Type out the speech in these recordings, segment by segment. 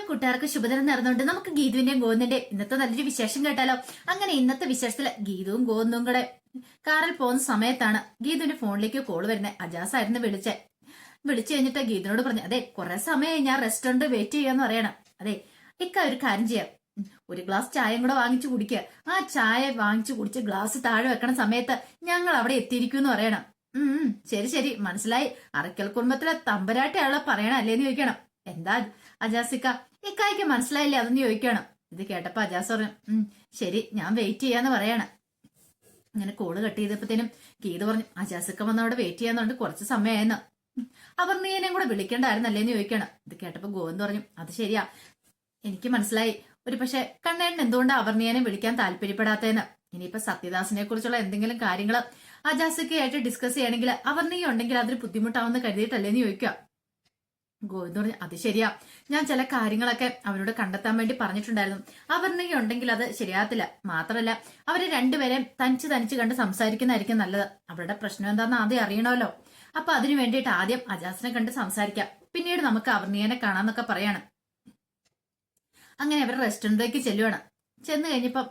കൂട്ടുകാർക്ക് ശുഭദിനം നടന്നുകൊണ്ട് നമുക്ക് ഗീതുവിന്റെയും ഗോവിന്ദന്റെയും ഇന്നത്തെ നല്ലൊരു വിശേഷം കേട്ടാലോ. അങ്ങനെ ഇന്നത്തെ വിശേഷത്തില് ഗീതുവും ഗോവിന്ദും കൂടെ കാറിൽ പോകുന്ന സമയത്താണ് ഗീതുവിന്റെ ഫോണിലേക്ക് കോള് വരുന്നത്. അജാസ് ആയിരുന്നു വിളിച്ചു കഴിഞ്ഞിട്ട് ഗീതുവിനോട് പറഞ്ഞു, അതെ കുറെ സമയമായി ഞാൻ റെസ്റ്റോറന്റ് വെയിറ്റ് ചെയ്യാന്ന് പറയണം. അതെ ഒരു കാര്യം ചെയ്യാം, ഒരു ഗ്ലാസ് ചായയും കൂടെ വാങ്ങിച്ചു കുടിക്കുക. ആ ചായ വാങ്ങിച്ചു കുടിച്ച് ഗ്ലാസ് താഴെ വെക്കണ സമയത്ത് ഞങ്ങൾ അവിടെ എത്തിയിരിക്കും എന്ന് പറയണം. ശരി ശരി മനസ്സിലായി, അറക്കൽ കുടുംബത്തിലെ തമ്പരാട്ടിയാളെ പറയണം അല്ലേന്ന് ചോദിക്കണം. എന്താ അജാസിക്ക ഇക്കായ്ക്ക് മനസ്സിലായില്ലേ അതെന്ന് ചോദിക്കണം. ഇത് കേട്ടപ്പോ അജാസ് പറഞ്ഞു, ശരി ഞാൻ വെയിറ്റ് ചെയ്യാന്ന് പറയാണ്. അങ്ങനെ കോള് കട്ട് ചെയ്തപ്പോഴത്തേനും ഗീത പറഞ്ഞു, അജാസിക്ക വന്ന് അവിടെ വെയിറ്റ് ചെയ്യാന്നുണ്ട് കുറച്ച് സമയമായെന്ന്. അവർ നീനെയും കൂടെ വിളിക്കണ്ടായിരുന്നല്ലേന്ന് ചോദിക്കണം. ഇത് കേട്ടപ്പോ ഗോവിന്ദ് പറഞ്ഞു, അത് ശരിയാ എനിക്ക് മനസ്സിലായി, ഒരു പക്ഷെ കണ്ണേണ്ണൻ എന്തുകൊണ്ട് അവർണിയനെ വിളിക്കാൻ താല്പര്യപ്പെടാത്തേന്ന്. ഇനിയിപ്പോ സത്യദാസിനെ കുറിച്ചുള്ള എന്തെങ്കിലും കാര്യങ്ങൾ അജാസിക്കയായിട്ട് ഡിസ്കസ് ചെയ്യണമെങ്കിൽ അവർണീയ ഉണ്ടെങ്കിൽ അതൊരു ബുദ്ധിമുട്ടാവുന്ന കരുതിയിട്ടല്ലേന്ന് ചോദിക്കുക. ഗോവിന്ദ് പറഞ്ഞു, അത് ശരിയാ, ഞാൻ ചില കാര്യങ്ങളൊക്കെ അവനോട് കണ്ടെത്താൻ വേണ്ടി പറഞ്ഞിട്ടുണ്ടായിരുന്നു. അവർണീയ ഉണ്ടെങ്കിൽ അത് ശരിയാകത്തില്ല. മാത്രമല്ല അവരെ രണ്ടുപേരെയും തനിച്ച് കണ്ട് സംസാരിക്കുന്നതായിരിക്കും നല്ലത്. അവരുടെ പ്രശ്നം എന്താണെന്ന് ആദ്യം അറിയണമല്ലോ. അപ്പൊ അതിനു വേണ്ടിയിട്ട് ആദ്യം അജാസിനെ കണ്ട് സംസാരിക്കാം, പിന്നീട് നമുക്ക് അവർണീയനെ കാണാന്നൊക്കെ പറയാണ്. അങ്ങനെ അവർ റെസ്റ്റോറന്റിലേക്ക് ചെല്ലുവാണ്. ചെന്ന് കഴിഞ്ഞപ്പം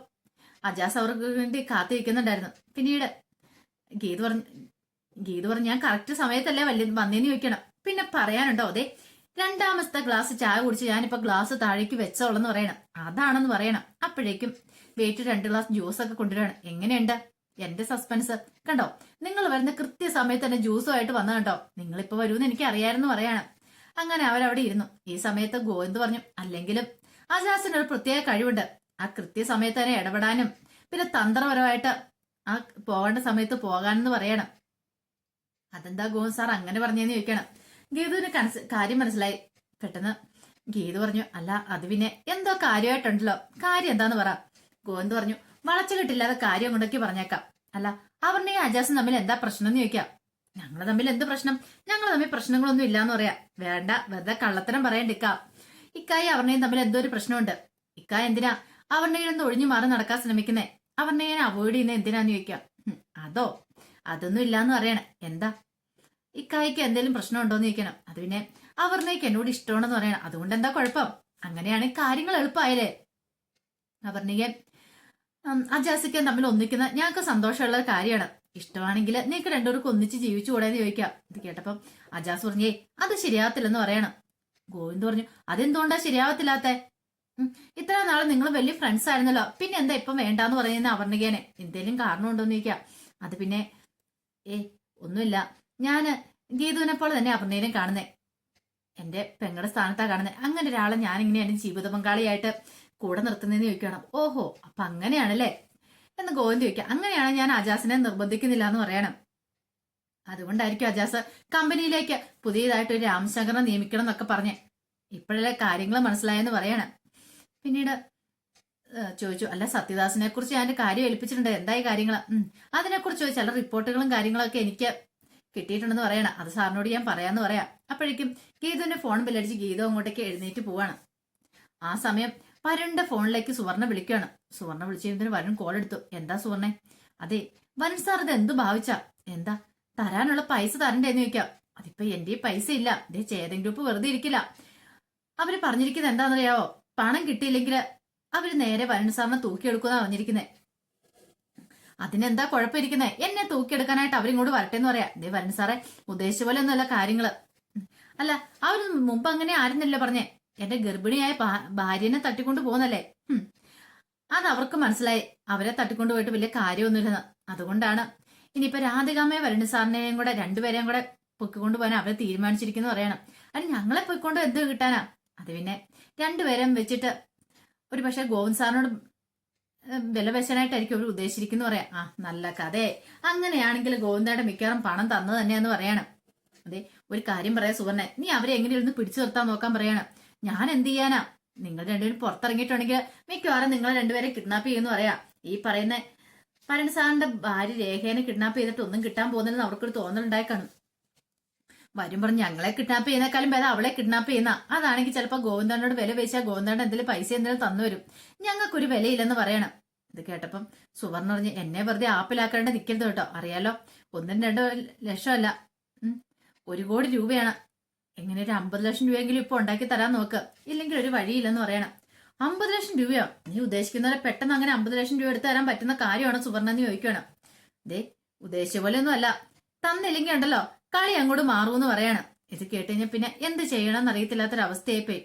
അജാസ് അവർക്ക് വേണ്ടി കാത്തിരിക്കുന്നുണ്ടായിരുന്നു. പിന്നീട് ഗീത് പറഞ്ഞു ഞാൻ കറക്റ്റ് സമയത്തല്ലേ വന്നേന്ന് ചോദിക്കണം. പിന്നെ പറയാനുണ്ടോ, അതെ രണ്ടാമത്തെ ഗ്ലാസ് ചായ കുടിച്ച് ഞാനിപ്പോ ഗ്ലാസ് താഴേക്ക് വെച്ചോളെന്ന് പറയണം. അതാണെന്ന് പറയണം. അപ്പോഴേക്കും വെയിറ്റ് 2 ഗ്ലാസ് ജ്യൂസ് ഒക്കെ കൊണ്ടുവരാണ്. എങ്ങനെയുണ്ട് എന്റെ സസ്പെൻസ് കണ്ടോ, നിങ്ങൾ വരുന്ന കൃത്യസമയത്ത് തന്നെ ജ്യൂസുമായിട്ട് വന്ന കണ്ടോ, നിങ്ങളിപ്പോ വരുമെന്ന് എനിക്ക് അറിയാമെന്ന് പറയാണ്. അങ്ങനെ അവരവിടെ ഇരുന്നു. ഈ സമയത്ത് ഗോവിന്ദ് പറഞ്ഞു, അല്ലെങ്കിലും അജാസിന് ഒരു പ്രത്യേക കഴിവുണ്ട്, ആ കൃത്യസമയത്ത് തന്നെ ഇടപെടാനും പിന്നെ തന്ത്രപരമായിട്ട് ആ പോകേണ്ട സമയത്ത് പോകാനെന്ന് പറയണം. അതെന്താ ഗോവിന്ദ് സാർ അങ്ങനെ പറഞ്ഞെന്ന് ചോദിക്കണം. ഗീതുവിന് കാര്യം മനസ്സിലായി. പെട്ടെന്ന് ഗീതു പറഞ്ഞു, അല്ല അത് പിന്നെ എന്തോ കാര്യമായിട്ടുണ്ടല്ലോ, കാര്യം എന്താന്ന് പറ. ഗോവിന്ദ് പറഞ്ഞു, വളച്ചു കിട്ടില്ലാതെ കാര്യം കൊണ്ടൊക്കെ പറഞ്ഞേക്കാം. അല്ല അവരുടെ അജാസും തമ്മിൽ എന്താ പ്രശ്നം എന്ന് ചോദിക്കാം. ഞങ്ങൾ തമ്മിൽ എന്ത് പ്രശ്നം, ഞങ്ങൾ തമ്മിൽ പ്രശ്നങ്ങളൊന്നും ഇല്ലാന്ന് പറയാ. വേണ്ട വെറുതെ കള്ളത്തരം പറയണ്ടിക്കാം. ഇക്കായി അവർണയും തമ്മിൽ എന്തോ ഒരു പ്രശ്നമുണ്ട്. ഇക്കായ എന്തിനാ അവർണയിലൊന്ന് ഒഴിഞ്ഞു മാറി നടക്കാൻ ശ്രമിക്കുന്നേ, അവർണയെ അവോയ്ഡ് ചെയ്യുന്ന എന്തിനാന്ന് ചോദിക്കാം. അതോ അതൊന്നും ഇല്ലാന്ന് പറയണേ. എന്താ ഇക്കായ്ക്ക് എന്തെങ്കിലും പ്രശ്നമുണ്ടോന്ന് ചോദിക്കണം. അത് പിന്നെ അവർണയ്ക്ക് എന്നോട് ഇഷ്ടമാണെന്ന് പറയണം. അതുകൊണ്ട് എന്താ കുഴപ്പം, അങ്ങനെയാണ് കാര്യങ്ങൾ എളുപ്പമായല്ലേ. അവർണികൻ അജാസിക്കാൻ തമ്മിൽ ഒന്നിക്കുന്ന ഞങ്ങൾക്ക് സന്തോഷമുള്ള ഒരു കാര്യമാണ്. ഇഷ്ടമാണെങ്കിൽ നിങ്ങൾക്ക് രണ്ടുപേർക്ക് ഒന്നിച്ച് ജീവിച്ചു കൂടെന്ന് ചോദിക്കാം. ഇത് കേട്ടപ്പം അജാസ് പറഞ്ഞേ അത് ശരിയാകത്തില്ലെന്ന് പറയണം. ഗോവിന്ദ് പറഞ്ഞു, അതെന്തുകൊണ്ടാ ശരിയാവത്തില്ലാത്ത, ഇത്ര നാളെ നിങ്ങൾ വലിയ ഫ്രണ്ട്സ് ആയിരുന്നല്ലോ, പിന്നെ എന്താ ഇപ്പം വേണ്ടാന്ന് പറയുന്ന അവർണികേനെ എന്തേലും കാരണമുണ്ടോന്ന് ചോദിക്കാം. അത് പിന്നെ ഒന്നുമില്ല, ഞാന് ഗീതുവിനെ പോലെ തന്നെ അവർണേനെ കാണുന്നേ, എന്റെ പെങ്ങളുടെ സ്ഥാനത്താ കാണുന്നേ. അങ്ങനെ ഒരാളെ ഞാനിങ്ങനെയാണ് ജീവിത പങ്കാളിയായിട്ട് കൂടെ നിർത്തുന്നതെന്ന് ചോദിക്കണം. ഓഹോ അപ്പൊ അങ്ങനെയാണല്ലേ എന്ന് ഗോവിന്ദ് ചോദിക്കാം. അങ്ങനെയാണ് ഞാൻ അജാസിനെ നിർബന്ധിക്കുന്നില്ല എന്ന് പറയണം. അതുകൊണ്ടായിരിക്കും അജാസ് കമ്പനിയിലേക്ക് പുതിയതായിട്ട് ഒരു രാമശങ്കറിനെ നിയമിക്കണം എന്നൊക്കെ പറഞ്ഞ് ഇപ്പോഴല്ലേ കാര്യങ്ങൾ മനസ്സിലായെന്ന് പറയണം. പിന്നീട് ചോദിച്ചു, അല്ല സത്യദാസിനെ കുറിച്ച് ഞാൻ കാര്യം ഏൽപ്പിച്ചിട്ടുണ്ട്, എന്തായി കാര്യങ്ങൾ. അതിനെക്കുറിച്ച് ചില റിപ്പോർട്ടുകളും കാര്യങ്ങളൊക്കെ എനിക്ക് കിട്ടിയിട്ടുണ്ടെന്ന് പറയണം. അത് സാറിനോട് ഞാൻ പറയാന്ന് പറയാം. അപ്പോഴേക്കും ഗീതുവിന്റെ ഫോൺ ബില്ലടിച്ച് ഗീതു അങ്ങോട്ടേക്ക് എഴുന്നേറ്റ് പോവാണ്. ആ സമയം വരുണിന്റെ ഫോണിലേക്ക് സുവർണ വിളിക്കുകയാണ്. സുവർണ വിളിച്ചതിന് വരുൺ കോൾ എടുത്തു. എന്താ സുവർണെ? അതെ വരുൺ സാർ ഇത് എന്തു ഭാവിച്ച, എന്താ തരാനുള്ള പൈസ തരണ്ടേന്ന് ചോദിക്കാം. അതിപ്പോ എന്റെ പൈസ ഇല്ല, ഇതേ ചേതൻ ഗ്രൂപ്പ് വെറുതെ ഇരിക്കില്ല. അവര് പറഞ്ഞിരിക്കുന്നത് എന്താണെന്നറിയാവോ, പണം കിട്ടിയില്ലെങ്കിൽ അവര് നേരെ വരുൺ സാറിനെ തൂക്കിയെടുക്കുന്ന പറഞ്ഞിരിക്കുന്നേ. അതിനെന്താ കുഴപ്പമിരിക്കുന്നേ, എന്നെ തൂക്കിയെടുക്കാനായിട്ട് അവരിങ്ങോട്ട് വരട്ടെ എന്ന് പറയാം. ഇതേ വരുൺ സാറെ ഉദ്ദേശിച്ച പോലെ ഒന്നുമല്ല കാര്യങ്ങള്. അല്ല അവര് മുമ്പ് അങ്ങനെ ആയിരുന്നല്ലോ പറഞ്ഞേ, എന്റെ ഗർഭിണിയായ ഭാര്യനെ തട്ടിക്കൊണ്ട് പോകുന്നല്ലേ. അത് അവർക്ക് മനസ്സിലായി, അവരെ തട്ടിക്കൊണ്ട് പോയിട്ട് വലിയ കാര്യമൊന്നുമില്ലെന്ന്. അതുകൊണ്ടാണ് ഇനിയിപ്പോ രാധികാമ്മയെ വരുൺ സാറിനെയും കൂടെ രണ്ടുപേരെയും കൂടെ പൊക്കിക്കൊണ്ട് പോകാൻ അവരെ തീരുമാനിച്ചിരിക്കുന്നു പറയണം. അത് ഞങ്ങളെ പൊയ്ക്കൊണ്ട് എന്ത് കിട്ടാനാ, അത് പിന്നെ രണ്ടുപേരും വെച്ചിട്ട് ഒരു പക്ഷെ ഗോവിന്ദ് സാറിനോട് വില പേശാനായിട്ടായിരിക്കും അവർ ഉദ്ദേശിച്ചിരിക്കുന്നു പറയാം. നല്ല കഥയെ, അങ്ങനെയാണെങ്കിൽ ഗോവിന്ദയുടെ മിക്കവാറും പണം തന്നത് തന്നെയാന്ന് പറയണം. അതെ ഒരു കാര്യം പറയാ സുവർണ, നീ അവരെ എങ്ങനെയൊന്ന് പിടിച്ചു നിർത്താൻ നോക്കാൻ പറയണം. ഞാൻ എന്ത് ചെയ്യാനാ, നിങ്ങൾ രണ്ടുപേരും പുറത്തിറങ്ങിയിട്ടുണ്ടെങ്കിൽ മിക്കവാറും നിങ്ങൾ രണ്ടുപേരെ കിഡ്നാപ്പ് ചെയ്യുമെന്ന് പറയാം. ഈ പറയുന്ന വരുൺ സാറിന്റെ ഭാര്യ രേഖേനെ കിഡ്നാപ്പ് ചെയ്തിട്ട് ഒന്നും കിട്ടാൻ പോകുന്നില്ലെന്ന് അവർക്കൊരു തോന്നലുണ്ടായി കാണും. വരും പറഞ്ഞ് ഞങ്ങളെ കിഡ്നാപ്പ് ചെയ്യുന്നേക്കാളും ഭേദം അവളെ കിഡ്നാപ്പ് ചെയ്യുന്ന, അതാണെങ്കിൽ ചിലപ്പോൾ ഗോവിന്ദനോട് വില പേശാൽ ഗോവിന്ദന്റെ എന്തെങ്കിലും പൈസ എന്തെങ്കിലും തന്നു വരും, ഞങ്ങൾക്കൊരു വിലയില്ലെന്ന് പറയണം. ഇത് കേട്ടപ്പം സുവർണ പറഞ്ഞ്, എന്നെ വെറുതെ ആപ്പിലാക്കേണ്ട നിൽക്കരുത് കേട്ടോ, അറിയാലോ 1-2 ലക്ഷമല്ല 1 കോടി രൂപയാണ് എങ്ങനെ ഒരു 50 ലക്ഷം രൂപയെങ്കിലും ഇപ്പൊ ഉണ്ടാക്കി തരാൻ നോക്ക്, ഇല്ലെങ്കിൽ ഒരു വഴിയില്ലെന്ന് പറയണം. 50 ലക്ഷം രൂപയോ? നീ ഉദ്ദേശിക്കുന്നവരെ പെട്ടെന്ന് അങ്ങനെ 50 ലക്ഷം രൂപ എടുത്തു തരാൻ പറ്റുന്ന കാര്യമാണോ സുവർണ എന്ന് ചോദിക്കണം. ദേ, ഉദ്ദേശിച്ച പോലെ ഒന്നും അല്ല, തന്നില്ലെങ്കിൽ ഉണ്ടല്ലോ കളി അങ്ങോട്ട് മാറൂന്ന് പറയാണ്. ഇത് കേട്ടുകഴിഞ്ഞാൽ പിന്നെ എന്ത് ചെയ്യണമെന്ന് അറിയത്തില്ലാത്തൊരവസ്ഥയായിപ്പോയി.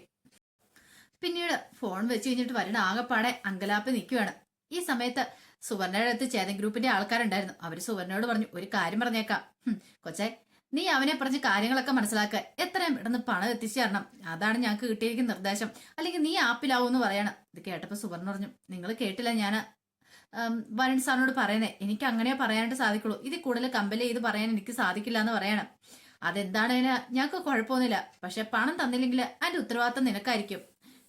പിന്നീട് ഫോൺ വെച്ച് കഴിഞ്ഞിട്ട് വരണ ആകെപ്പാടെ അങ്കലാപ്പ് നിൽക്കുകയാണ്. ഈ സമയത്ത് സുവർണയുടെ അടുത്ത് ചേതൻ ഗ്രൂപ്പിന്റെ ആൾക്കാരുണ്ടായിരുന്നു. അവര് സുവർണയോട് പറഞ്ഞു, ഒരു കാര്യം പറഞ്ഞേക്കാം കൊച്ചെ, നീ അവനെ പറഞ്ഞ് കാര്യങ്ങളൊക്കെ മനസ്സിലാക്കുക, എത്രയും പെട്ടെന്ന് പണം എത്തിച്ചു തരണം, അതാണ് ഞങ്ങൾക്ക് കിട്ടിയിരിക്കുന്ന നിർദ്ദേശം, അല്ലെങ്കിൽ നീ ആപ്പിലാവൂന്ന് പറയണം. ഇത് കേട്ടപ്പോ സുവർണ പറഞ്ഞു, നിങ്ങൾ കേട്ടില്ല, ഞാൻ വരുൺ സാറിനോട് പറയുന്നേ, എനിക്ക് അങ്ങനെ പറയാനായിട്ട് സാധിക്കുള്ളൂ, ഇതിൽ കൂടുതൽ കമ്പൽ ചെയ്ത് പറയാൻ എനിക്ക് സാധിക്കില്ല എന്ന് പറയണം. അതെന്താണ് ഞങ്ങൾക്ക് കുഴപ്പമൊന്നുമില്ല, പക്ഷെ പണം തന്നില്ലെങ്കിൽ അതിന്റെ ഉത്തരവാദിത്തം നിനക്കായിരിക്കും,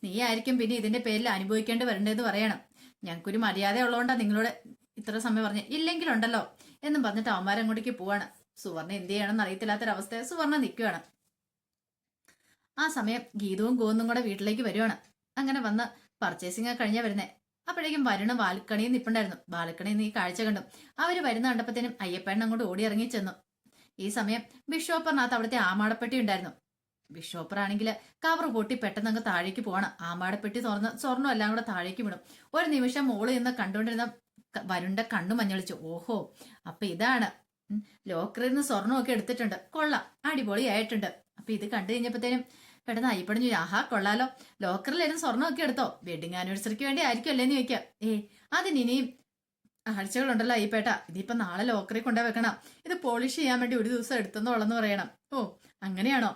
നീ ആയിരിക്കും പിന്നെ ഇതിന്റെ പേരിൽ അനുഭവിക്കേണ്ടി വരേണ്ടതെന്ന് പറയണം. ഞങ്ങൾക്കൊരു മര്യാദ ഉള്ളതുകൊണ്ടാണ് നിങ്ങളോട് ഇത്ര സമയം പറഞ്ഞ്, ഇല്ലെങ്കിലുണ്ടല്ലോ എന്നും പറഞ്ഞിട്ട് അവന്മാരങ്ങോട്ടേക്ക് പോവാണ്. സുവർണ എന്ത് ചെയ്യണമെന്ന് അറിയത്തില്ലാത്തൊരവസ്ഥ സുവർണ നിൽക്കുകയാണ്. ആ സമയം ഗീതവും ഗോന്നും കൂടെ വീട്ടിലേക്ക് വരുവാണ്. അങ്ങനെ വന്ന് പർച്ചേസിംഗ് കഴിഞ്ഞാ വരുന്നേ. അപ്പോഴേക്കും വരുണ് ബാൽക്കണിയിൽ നിൽപ്പുണ്ടായിരുന്നു. ബാൽക്കണിയിൽ നിന്ന് ഈ കാഴ്ച കണ്ടു. അവര് വരുന്ന കണ്ടപ്പത്തേനും അയ്യപ്പേണ്ണൻ അങ്ങോട്ട് ഓടി ഇറങ്ങി ചെന്നു. ഈ സമയം ബിഷോപ്പറിനകത്ത് അവിടുത്തെ ആമാടപ്പെട്ടി ഉണ്ടായിരുന്നു. ബിഷോപ്പർ ആണെങ്കിൽ കവർ പൊട്ടി പെട്ടെന്ന് അങ്ങ് താഴേക്ക് പോവാണ്. ആമാടപ്പെട്ടി തുറന്ന് സ്വർണ്ണം എല്ലാം കൂടെ താഴേക്ക് വിടും. ഒരു നിമിഷം മോള് നിന്ന് കണ്ടുകൊണ്ടിരുന്ന വരുണ്ട കണ്ണു മഞ്ഞളിച്ചു. ഓഹോ, അപ്പൊ ഇതാണ്, ലോക്കറിൽ നിന്ന് സ്വർണ്ണമൊക്കെ എടുത്തിട്ടുണ്ട്, കൊള്ളാം, അടിപൊളിയായിട്ടുണ്ട്. അപ്പൊ ഇത് കണ്ടു കഴിഞ്ഞപ്പോഴത്തേനും പെട്ടെന്ന് അയ്യപ്പടിഞ്ഞു, ആഹാ കൊള്ളാലോ, ലോക്കറിലായിരുന്നു സ്വർണ്ണമൊക്കെ എടുത്തോ, വെഡിങ് ആനിവേഴ്സറിക്ക് വേണ്ടി ആയിരിക്കും അല്ലേന്ന് ചോദിക്കാം. അതിനിയും ആഴ്ചകളുണ്ടല്ലോ അയ്യപ്പേട്ട, ഇതിപ്പോ നാളെ ലോക്കറിൽ കൊണ്ടു വെക്കണം, ഇത് പോളിഷ് ചെയ്യാൻ വേണ്ടി ഒരു ദിവസം എടുത്തെന്നോളെന്ന് പറയണം. ഓ അങ്ങനെയാണോ?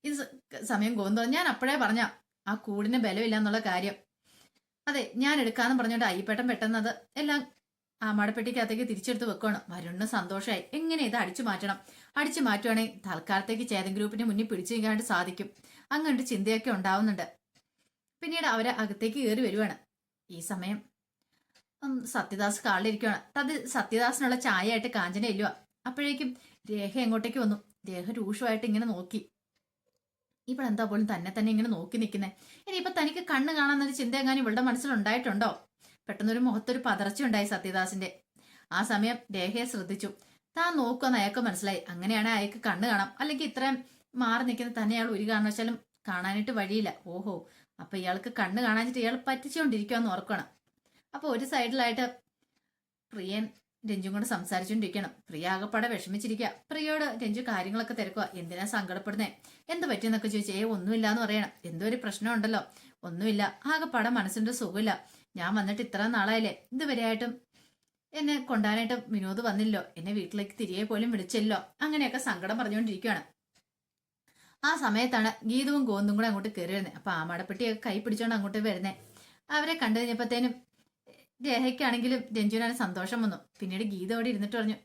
ഇത് സമയം ഗോന്തോ, ഞാൻ അപ്പോഴേ പറഞ്ഞ ആ കൂടിന് ബലമില്ല എന്നുള്ള കാര്യം. അതെ, ഞാൻ എടുക്കാന്ന് പറഞ്ഞോണ്ട് അയ്യപ്പേട്ടൻ പെട്ടെന്ന് അത് എല്ലാം ആ മടപ്പെട്ടിക്കകത്തേക്ക് തിരിച്ചെടുത്ത് വെക്കുകയാണ്. വരുണിന് സന്തോഷമായി. എങ്ങനെ ഇത് അടിച്ചു മാറ്റണം, അടിച്ചു മാറ്റുവാണെങ്കിൽ തൽക്കാലത്തേക്ക് ചേതൻ ഗ്രൂപ്പിന്റെ മുന്നിൽ പിടിച്ചു നിൽക്കാനായിട്ട് സാധിക്കും, അങ്ങനത്തെ ചിന്തയൊക്കെ ഉണ്ടാവുന്നുണ്ട്. പിന്നീട് അവരെ അകത്തേക്ക് കയറി വരുവാണ്. ഈ സമയം സത്യദാസ് കാളിലിരിക്കുകയാണ്. സത്യദാസിനുള്ള ചായ ആയിട്ട് കാഞ്ചന ഇല്ലുക. അപ്പോഴേക്കും രേഖ എങ്ങോട്ടേക്ക് വന്നു. രേഖ രൂക്ഷമായിട്ട് ഇങ്ങനെ നോക്കി. ഇവിടെ എന്താ പോലും തന്നെ ഇങ്ങനെ നോക്കി നിൽക്കുന്നേ, ഇനിയിപ്പൊ തനിക്ക് കണ്ണ് കാണാന്നൊരു ചിന്ത എങ്ങാനും ഇവളുടെ മനസ്സിലുണ്ടായിട്ടുണ്ടോ? പെട്ടെന്നൊരു മുഖത്തൊരു പതർച്ച ഉണ്ടായി സത്യദാസിന്റെ. ആ സമയം രേഖയെ ശ്രദ്ധിച്ചു. താൻ നോക്കുമെന്ന് അയാൾക്ക് മനസ്സിലായി. അങ്ങനെയാണ് അയാൾക്ക് കണ്ണ് കാണാം, അല്ലെങ്കിൽ ഇത്രയും മാറി നിൽക്കുന്ന തന്നെ അയാൾ ഒരു കാരണവശാലും കാണാനായിട്ട് വഴിയില്ല. ഓഹോ, അപ്പൊ ഇയാൾക്ക് കണ്ണ് കാണാനിട്ട് ഇയാൾ പറ്റിച്ചുകൊണ്ടിരിക്കുവാന്ന് ഓർക്കണം. അപ്പൊ ഒരു സൈഡിലായിട്ട് പ്രിയൻ രഞ്ജും കൊണ്ട് സംസാരിച്ചുകൊണ്ടിരിക്കണം. പ്രിയ ആകെപ്പാടെ വിഷമിച്ചിരിക്കുക. പ്രിയോട് രഞ്ജു കാര്യങ്ങളൊക്കെ തിരക്കുക. എന്തിനാ സങ്കടപ്പെടുന്നേ, എന്ത് പറ്റിയെന്നൊക്കെ ചോദിച്ചേ. ഒന്നുമില്ലാന്ന് പറയണം. എന്തോ ഒരു പ്രശ്നം ഉണ്ടല്ലോ. ഒന്നുമില്ല, ആകെപ്പാടെ മനസ്സിന്റെ സുഖമില്ല, ഞാൻ വന്നിട്ട് ഇത്ര നാളായില്ലേ, ഇതുവരെയായിട്ടും എന്നെ കൊണ്ടാനായിട്ട് വിനോദ് വന്നില്ലോ, എന്നെ വീട്ടിലേക്ക് തിരികെ പോലും വിളിച്ചില്ലോ, അങ്ങനെയൊക്കെ സങ്കടം പറഞ്ഞുകൊണ്ടിരിക്കുകയാണ്. ആ സമയത്താണ് ഗീതവും ഗോന്തും കൂടെ അങ്ങോട്ട് കയറി വരുന്നത്. അപ്പൊ ആമാടപ്പെട്ടിയൊക്കെ കൈ പിടിച്ചോണ്ട് അങ്ങോട്ട് വരുന്നേ. അവരെ കണ്ടു കഴിഞ്ഞപ്പോഴത്തേനും രേഖയ്ക്കാണെങ്കിലും രഞ്ജുവിനാണ് സന്തോഷം വന്നു. പിന്നീട് ഗീത അവിടെ ഇരുന്നിട്ട് പറഞ്ഞു,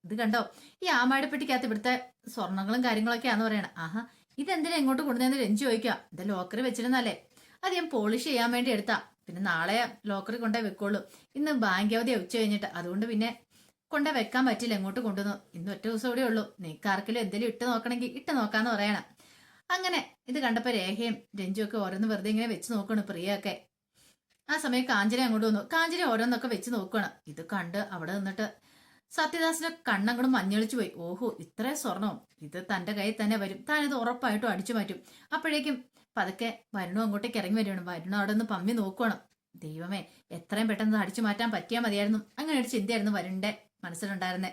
ഇത് കണ്ടോ, ഈ ആമാടപ്പെട്ടിക്കകത്ത് ഇവിടുത്തെ സ്വർണ്ണങ്ങളും കാര്യങ്ങളൊക്കെയാന്ന് പറയണം. ആഹാ, ഇതെന്തിനാ ഇങ്ങോട്ട് കൊണ്ടുവന്ന് രഞ്ജു ചോദിക്കുക. ഇത് ലോക്കറി വെച്ചിരുന്നല്ലേ, അത് ഞാൻ പോളിഷ് ചെയ്യാൻ വേണ്ടി എടുത്താ, പിന്നെ നാളെ ലോക്കറി കൊണ്ടേ വെക്കുള്ളൂ, ഇന്ന് ബാങ്ക് അവധി ഉച്ച കഴിഞ്ഞിട്ട്, അതുകൊണ്ട് പിന്നെ കൊണ്ടേ വെക്കാൻ പറ്റില്ല, എങ്ങോട്ട് കൊണ്ടുവന്നു, ഇന്ന് ഒറ്റ ദിവസം ഇവിടെ ഉള്ളൂ, നീക്കാർക്കെങ്കിലും എന്തെങ്കിലും ഇട്ട് നോക്കണമെങ്കിൽ ഇട്ട് നോക്കാന്ന് പറയണം. അങ്ങനെ ഇത് കണ്ടപ്പോ രേഖയും രഞ്ജു ഒക്കെ ഓരോന്ന് വെറുതെ ഇങ്ങനെ വെച്ച് നോക്കണം. പ്രിയൊക്കെ ആ സമയം കാഞ്ചന അങ്ങോട്ട് വന്നു. കാഞ്ചന ഓരോന്നൊക്കെ വെച്ച് നോക്കുകയാണ്. ഇത് കണ്ട് അവിടെ നിന്നിട്ട് സത്യദാസിന്റെ കണ്ണങ്ങോട്ട് മഞ്ഞളിച്ചു പോയി. ഓഹോ, ഇത്രയും സ്വർണം, ഇത് തന്റെ കയ്യിൽ തന്നെ വരും, താനിത് ഉറപ്പായിട്ടും അടിച്ചു മാറ്റും. അപ്പോഴേക്കും പതുക്കെ വരുണു അങ്ങോട്ടേക്ക് ഇറങ്ങി വരികയാണ്. വരുണു അവിടെ നിന്ന് പമ്മി നോക്കുകയാണ്. ദൈവമേ, എത്രയും പെട്ടെന്ന് അടിച്ചു മാറ്റാൻ പറ്റിയാൽ മതിയായിരുന്നു, അങ്ങനെ ഒരു ചിന്തയായിരുന്നു വരുണിന്റെ മനസ്സിലുണ്ടായിരുന്നേ.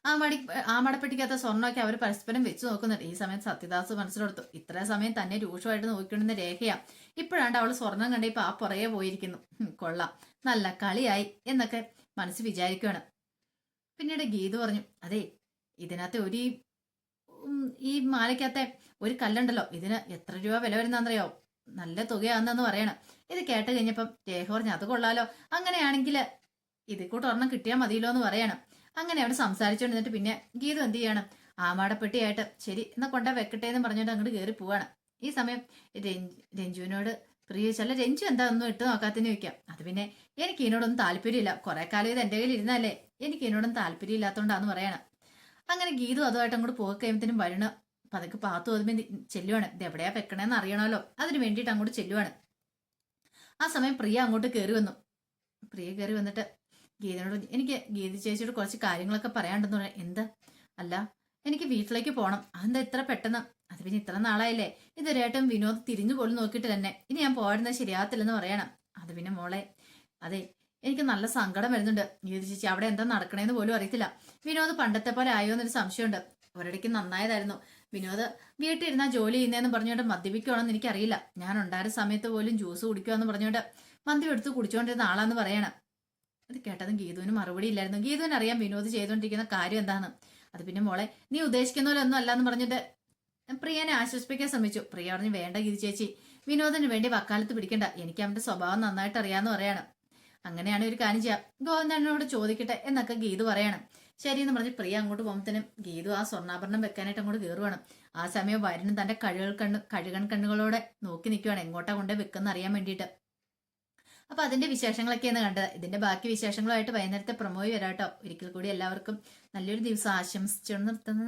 ആ മടപ്പെട്ടിക്കകത്ത സ്വർണ്ണമൊക്കെ അവർ പരസ്പരം വെച്ച് നോക്കുന്നുണ്ട്. ഈ സമയത്ത് സത്യദാസ് മനസ്സിലെടുത്തു, ഇത്ര സമയം തന്നെ രൂക്ഷമായിട്ട് നോക്കിക്കൊണ്ടിരുന്ന രേഖയാ, ഇപ്പോഴാണ്ട് അവള് സ്വർണം കണ്ടിപ്പോ ആ പുറകെ പോയിരിക്കുന്നു. കൊള്ളാം, നല്ല കളിയായി എന്നൊക്കെ മനസ്സ് വിചാരിക്കുകയാണ്. പിന്നീട് ഗീതു പറഞ്ഞു, അതെ, ഇതിനകത്ത് ഈ മാലയ്ക്കകത്തെ ഒരു കല്ലുണ്ടല്ലോ, ഇതിന് എത്ര രൂപ വില വരുന്നറിയോ, നല്ല തുകയാണെന്ന് പറയണം. ഇത് കേട്ട് കഴിഞ്ഞപ്പം രേഖ പറഞ്ഞു, അത് കൊള്ളാലോ, അങ്ങനെയാണെങ്കിൽ ഇതിൽ കൂട്ട് ഒരെണ്ണം കിട്ടിയാൽ മതിയല്ലോ എന്ന് പറയണം. അങ്ങനെ അവിടെ സംസാരിച്ചുകൊണ്ടിരുന്നിട്ട് പിന്നെ ഗീതു എന്ത് ചെയ്യണം, ആമാടപ്പെട്ടിയായിട്ട് ശരി എന്നാ കൊണ്ടാ വെക്കട്ടെ എന്ന് പറഞ്ഞിട്ട് അങ്ങോട്ട് കയറി പോവാണ്. ഈ സമയം രഞ്ജുവിനോട് പ്രിയ ചോദിച്ചാൽ, രഞ്ജു എന്താ ഒന്നും ഇട്ട് നോക്കാത്തതിന് ചോദിക്കാം. അത് പിന്നെ എനിക്ക് ഇതിനോടൊന്നും താല്പര്യമില്ല, കുറെ കാലം ഇത് എന്റെ കയ്യിൽ ഇരുന്നല്ലേ, എനിക്ക് ഇതിനോടൊന്നും താല്പര്യം ഇല്ലാത്തതുകൊണ്ടാന്ന് പറയണം. അങ്ങനെ ഗീതു അതുമായിട്ട് അങ്ങോട്ട് പോയി കഴിയുമ്പത്തേനും വരുണ് പതുക്കെ പാത്തു ഒതുമ്പി ചെല്ലുവാണ്. ഇത് എവിടെയാ വെക്കണേന്ന് അറിയണമല്ലോ, അതിന് വേണ്ടിയിട്ട് അങ്ങോട്ട് ചെല്ലുവാണ്. ആ സമയം പ്രിയ അങ്ങോട്ട് കയറി വന്നു. പ്രിയ കയറി വന്നിട്ട് ഗീതനോട്, എനിക്ക് ഗീത ചേച്ചിയോട് കുറച്ച് കാര്യങ്ങളൊക്കെ പറയാണ്ടെന്ന് പറയാം. എന്താ? അല്ല, എനിക്ക് വീട്ടിലേക്ക് പോകണം. അതെന്താ ഇത്ര പെട്ടെന്ന്? അത് പിന്നെ ഇത്ര നാളായില്ലേ ഇതുവരെയായിട്ടും വിനോദ് തിരിഞ്ഞു പോലും നോക്കിയിട്ട് തന്നെ ഇനി ഞാൻ പോരുന്നത് ശരിയാകത്തില്ലെന്ന് പറയണം. അത് പിന്നെ മോളെ, അതെ, എനിക്ക് നല്ല സങ്കടം വരുന്നുണ്ട്. ഗീത ചേച്ചി അവിടെ എന്താ നടക്കണേന്ന് പോലും അറിയത്തില്ല. വിനോദ് പണ്ടത്തെ പോലെ ആയോ എന്നൊരു സംശയമുണ്ട്. ഒരിടയ്ക്ക് നന്നായതായിരുന്നു. വിനോദ് വീട്ടിൽ ഇരുന്നാ ജോലി ചെയ്യുന്നതെന്ന് പറഞ്ഞുകൊണ്ട് മദ്യപിക്കുകയാണെന്ന് എനിക്കറിയില്ല. ഞാൻ ഉണ്ടായിരുന്ന സമയത്ത് പോലും ജ്യൂസ് കുടിക്കുവാന്ന് പറഞ്ഞുകൊണ്ട് മദ്യം എടുത്ത് കുടിച്ചുകൊണ്ടിരുന്ന ആളാന്ന് പറയണം. അത് കേട്ടതും ഗീതുവിന് മറുപടി ഇല്ലായിരുന്നു. ഗീതുവിന് അറിയാം വിനോദ് ചെയ്തുകൊണ്ടിരിക്കുന്ന കാര്യം എന്താന്ന്. അത് പിന്നെ മോളെ, നീ ഉദ്ദേശിക്കുന്ന പോലെ ഒന്നും അല്ലാന്ന് പറഞ്ഞിട്ട് പ്രിയനെ ആശ്വസിപ്പിക്കാൻ ശ്രമിച്ചു. പ്രിയ പറഞ്ഞു, വേണ്ട ഗീതു ചേച്ചി, വിനോദിന് വേണ്ടി വക്കാലത്ത് പിടിക്കണ്ട. എനിക്ക് അവന്റെ സ്വഭാവം നന്നായിട്ട് അറിയാന്ന് പറയാണ്. അങ്ങനെയാണ് ഒരു കാര്യം ചെയ്യാം, ഗോവിന്ദനോട് ചോദിക്കട്ടെ എന്നൊക്കെ ഗീതു പറയാണ്. ശരിയെന്ന് പറഞ്ഞ് പ്രിയ അങ്ങോട്ട് പോകുമ്പോഴത്തേനും ഗീതു ആ സ്വർണ്ണാഭരണം വെക്കാനായിട്ട് അങ്ങോട്ട് കയറുവാണ്. ആ സമയം വരുണൻ തന്റെ കഴുകൺ കണ്ണുകളോടെ നോക്കി നിൽക്കുവാണ്, എങ്ങോട്ടാ കൊണ്ടേ വെക്കുന്ന അറിയാൻ വേണ്ടിയിട്ട്. അപ്പൊ അതിന്റെ വിശേഷങ്ങളൊക്കെയാണ് കണ്ടത്. ഇതിന്റെ ബാക്കി വിശേഷങ്ങളുമായിട്ട് വൈകുന്നേരത്തെ പ്രൊമോയി വരാട്ടോ. ഒരിക്കൽ കൂടി എല്ലാവർക്കും നല്ലൊരു ദിവസം ആശംസിച്ചു നിർത്തുന്നത്.